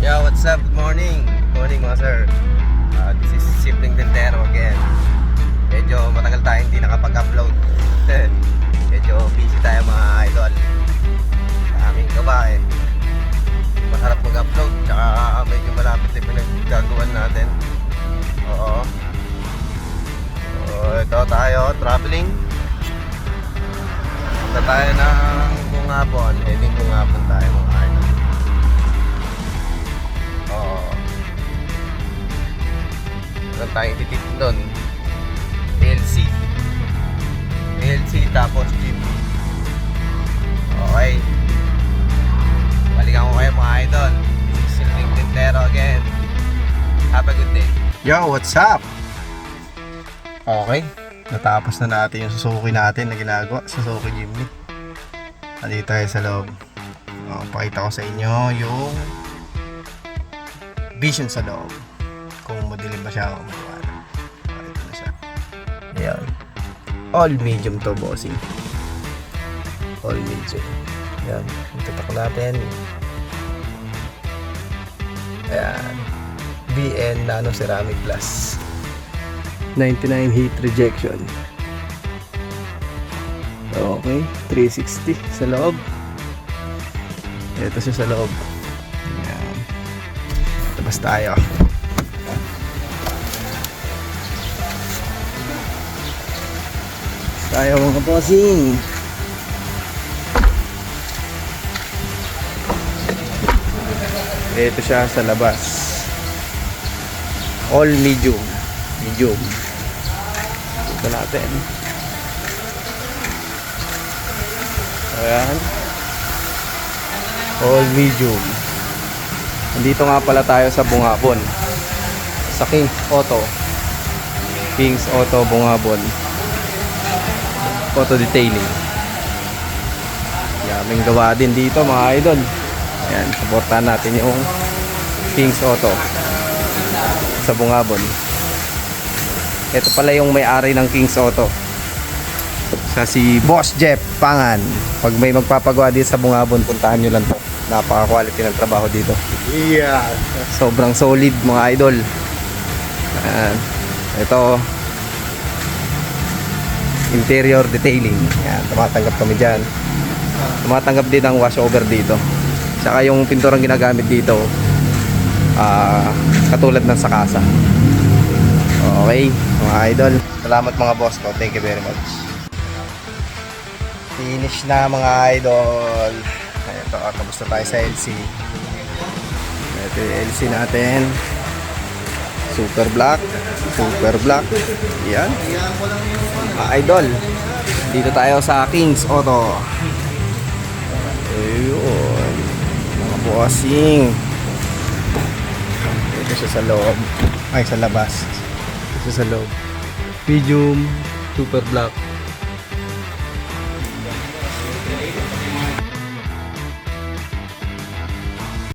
Yo, what's up? Good morning. Good morning mga sir. This is Sibling Dentero again. Medyo matagal tayo hindi nakapag-upload. Medyo busy tayo mga idol. Aming gabae. Masarap mag-upload. Tsaka medyo malapit na pinaggagawan natin. Oo. So, ito tayo, traveling. Punta tayo ng Bungabon. Heading Bungabon tayo mga idol. Meron tayong titik doon. LC tapos jeep. Okay, balikan ko kayo mga idol. This is Sibling Dentero again. Have a good day. Yo, what's up? Okay, natapos na natin yung Suzuki natin na ginagawa, Suzuki Jimny. Nandito tayo sa loob. Pakita ko sa inyo yung vision sa loob, kung madilim ba siya o maliwanag. Ito na siya. Ayan, all medium to bossing. All medium. Ayan, itutok natin. Ayan, BN Nano Ceramic Plus 99 heat rejection. Okay, 360 sa loob. Ito siya sa loob. Ayan, labas tayo. Tayo mga bossing. Ito siya sa labas. All medium. Medium. Ito natin. Ayan. All medium. Nandito nga pala tayo sa Bungabon. Sa Kings Auto. Kings Auto Bungabon. Auto detailing. Yaming gawa din dito mga idol. Ayan, supportan natin yung Kings Auto sa Bungabon. Ito pala yung may-ari ng Kings Auto. Sa si Boss Jeff Pangan. Pag may magpapagawa dito sa Bungabon, puntahan nyo lang to. Napaka-quality ng trabaho dito. Yeah. Sobrang solid mga idol. Ayan. Ito, interior detailing. Yan, tumatanggap kami dyan. Tumatanggap din ng washover dito. Tsaka yung pinturang ginagamit dito, katulad ng sakasa. Okay, mga idol. Salamat mga boss ko. Thank you very much. Finish na mga idol. Ito, kamusta tayo sa LC. Ito yung LC natin. Super black. Super black. Yan. Mga idol, dito tayo sa Kings Auto. Ayun, mga bossing. Ito siya sa loob. Ay, sa labas. Ito siya sa loob. Medium, super black.